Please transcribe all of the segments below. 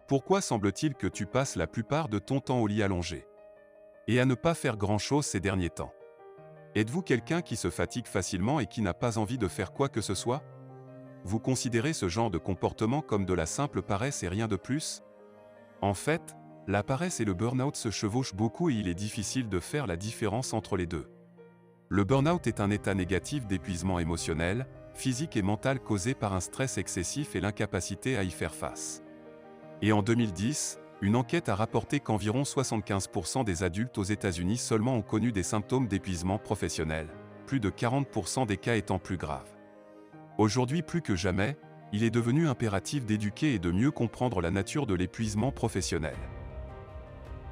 Pourquoi semble-t-il que tu passes la plupart de ton temps au lit allongé? Et à ne pas faire grand-chose ces derniers temps? Êtes-vous quelqu'un qui se fatigue facilement et qui n'a pas envie de faire quoi que ce soit? Vous considérez ce genre de comportement comme de la simple paresse et rien de plus? En fait, la paresse et le burn-out se chevauchent beaucoup et il est difficile de faire la différence entre les deux. Le burn-out est un état négatif d'épuisement émotionnel, physique et mental causé par un stress excessif et l'incapacité à y faire face. Et en 2010, une enquête a rapporté qu'environ 75% des adultes aux États-Unis seulement ont connu des symptômes d'épuisement professionnel, plus de 40% des cas étant plus graves. Aujourd'hui plus que jamais, il est devenu impératif d'éduquer et de mieux comprendre la nature de l'épuisement professionnel.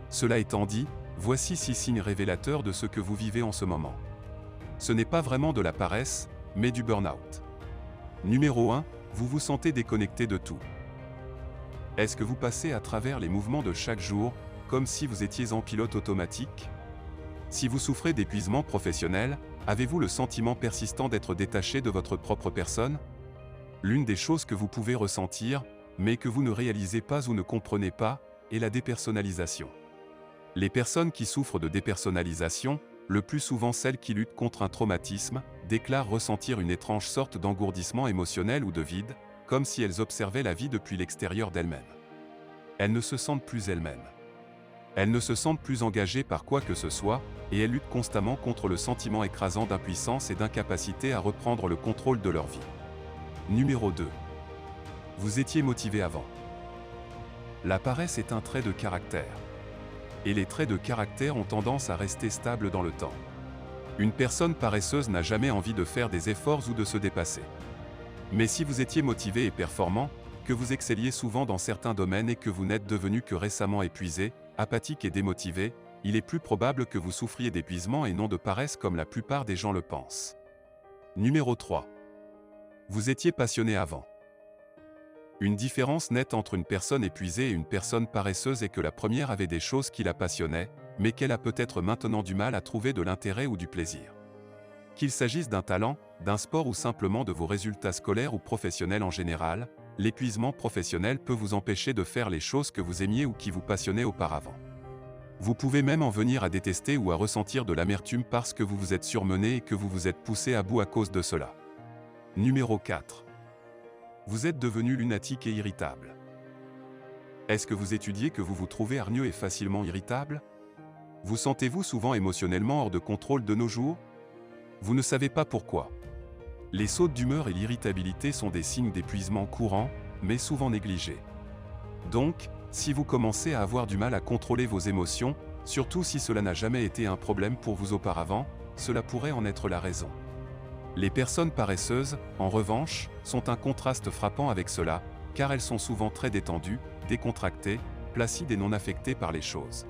Cela étant dit, voici 6 signes révélateurs de ce que vous vivez en ce moment. Ce n'est pas vraiment de la paresse, mais du burn-out. Numéro 1, vous vous sentez déconnecté de tout. Est-ce que vous passez à travers les mouvements de chaque jour, comme si vous étiez en pilote automatique? Si vous souffrez d'épuisement professionnel, avez-vous le sentiment persistant d'être détaché de votre propre personne? L'une des choses que vous pouvez ressentir, mais que vous ne réalisez pas ou ne comprenez pas, est la dépersonnalisation. Les personnes qui souffrent de dépersonnalisation, le plus souvent celles qui luttent contre un traumatisme, déclarent ressentir une étrange sorte d'engourdissement émotionnel ou de vide, comme si elles observaient la vie depuis l'extérieur d'elles-mêmes. Elles ne se sentent plus elles-mêmes. Elles ne se sentent plus engagées par quoi que ce soit, et elles luttent constamment contre le sentiment écrasant d'impuissance et d'incapacité à reprendre le contrôle de leur vie. Numéro 2. Vous étiez motivé avant. La paresse est un trait de caractère. Et les traits de caractère ont tendance à rester stables dans le temps. Une personne paresseuse n'a jamais envie de faire des efforts ou de se dépasser. Mais si vous étiez motivé et performant, que vous excelliez souvent dans certains domaines et que vous n'êtes devenu que récemment épuisé, apathique et démotivé, il est plus probable que vous souffriez d'épuisement et non de paresse comme la plupart des gens le pensent. Numéro 3. Vous étiez passionné avant. Une différence nette entre une personne épuisée et une personne paresseuse est que la première avait des choses qui la passionnaient, mais qu'elle a peut-être maintenant du mal à trouver de l'intérêt ou du plaisir. Qu'il s'agisse d'un talent, d'un sport ou simplement de vos résultats scolaires ou professionnels en général, l'épuisement professionnel peut vous empêcher de faire les choses que vous aimiez ou qui vous passionnaient auparavant. Vous pouvez même en venir à détester ou à ressentir de l'amertume parce que vous vous êtes surmené et que vous vous êtes poussé à bout à cause de cela. Numéro 4. Vous êtes devenu lunatique et irritable. Est-ce que vous étudiez que vous vous trouvez hargneux et facilement irritable? Vous sentez-vous souvent émotionnellement hors de contrôle de nos jours? Vous ne savez pas pourquoi. Les sautes d'humeur et l'irritabilité sont des signes d'épuisement courants, mais souvent négligés. Donc, si vous commencez à avoir du mal à contrôler vos émotions, surtout si cela n'a jamais été un problème pour vous auparavant, cela pourrait en être la raison. Les personnes paresseuses, en revanche, sont un contraste frappant avec cela, car elles sont souvent très détendues, décontractées, placides et non affectées par les choses.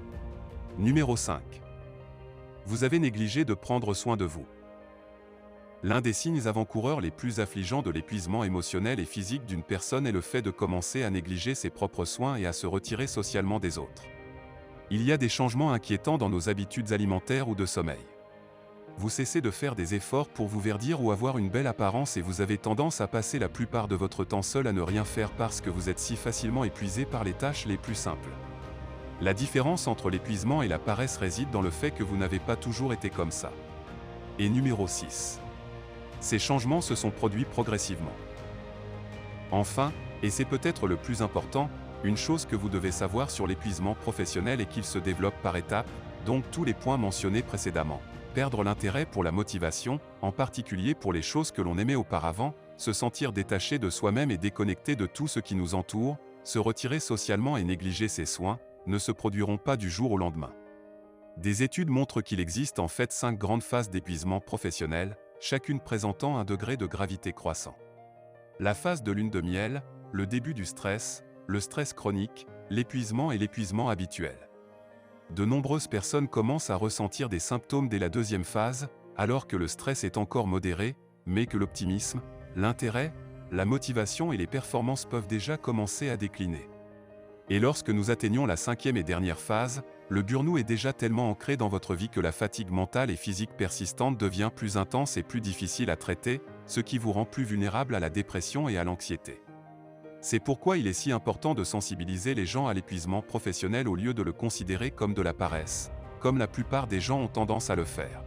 Numéro 5. Vous avez négligé de prendre soin de vous. L'un des signes avant-coureurs les plus affligeants de l'épuisement émotionnel et physique d'une personne est le fait de commencer à négliger ses propres soins et à se retirer socialement des autres. Il y a des changements inquiétants dans nos habitudes alimentaires ou de sommeil. Vous cessez de faire des efforts pour vous verdir ou avoir une belle apparence et vous avez tendance à passer la plupart de votre temps seul à ne rien faire parce que vous êtes si facilement épuisé par les tâches les plus simples. La différence entre l'épuisement et la paresse réside dans le fait que vous n'avez pas toujours été comme ça. Et numéro 6. Ces changements se sont produits progressivement. Enfin, et c'est peut-être le plus important, une chose que vous devez savoir sur l'épuisement professionnel est qu'il se développe par étapes, donc tous les points mentionnés précédemment. Perdre l'intérêt pour la motivation, en particulier pour les choses que l'on aimait auparavant, se sentir détaché de soi-même et déconnecté de tout ce qui nous entoure, se retirer socialement et négliger ses soins, ne se produiront pas du jour au lendemain. Des études montrent qu'il existe en fait 5 grandes phases d'épuisement professionnel, chacune présentant un degré de gravité croissant. La phase de lune de miel, le début du stress, le stress chronique, l'épuisement et l'épuisement habituel. De nombreuses personnes commencent à ressentir des symptômes dès la deuxième phase, alors que le stress est encore modéré, mais que l'optimisme, l'intérêt, la motivation et les performances peuvent déjà commencer à décliner. Et lorsque nous atteignons la 5e et dernière phase, le burn-out est déjà tellement ancré dans votre vie que la fatigue mentale et physique persistante devient plus intense et plus difficile à traiter, ce qui vous rend plus vulnérable à la dépression et à l'anxiété. C'est pourquoi il est si important de sensibiliser les gens à l'épuisement professionnel au lieu de le considérer comme de la paresse, comme la plupart des gens ont tendance à le faire.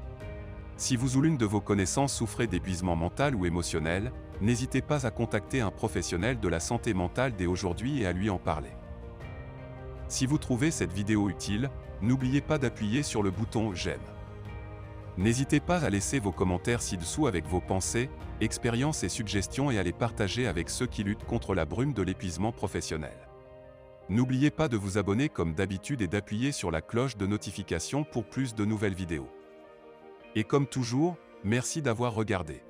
Si vous ou l'une de vos connaissances souffrez d'épuisement mental ou émotionnel, n'hésitez pas à contacter un professionnel de la santé mentale dès aujourd'hui et à lui en parler. Si vous trouvez cette vidéo utile, n'oubliez pas d'appuyer sur le bouton « J'aime ». N'hésitez pas à laisser vos commentaires ci-dessous avec vos pensées, expériences et suggestions et à les partager avec ceux qui luttent contre la brume de l'épuisement professionnel. N'oubliez pas de vous abonner comme d'habitude et d'appuyer sur la cloche de notification pour plus de nouvelles vidéos. Et comme toujours, merci d'avoir regardé.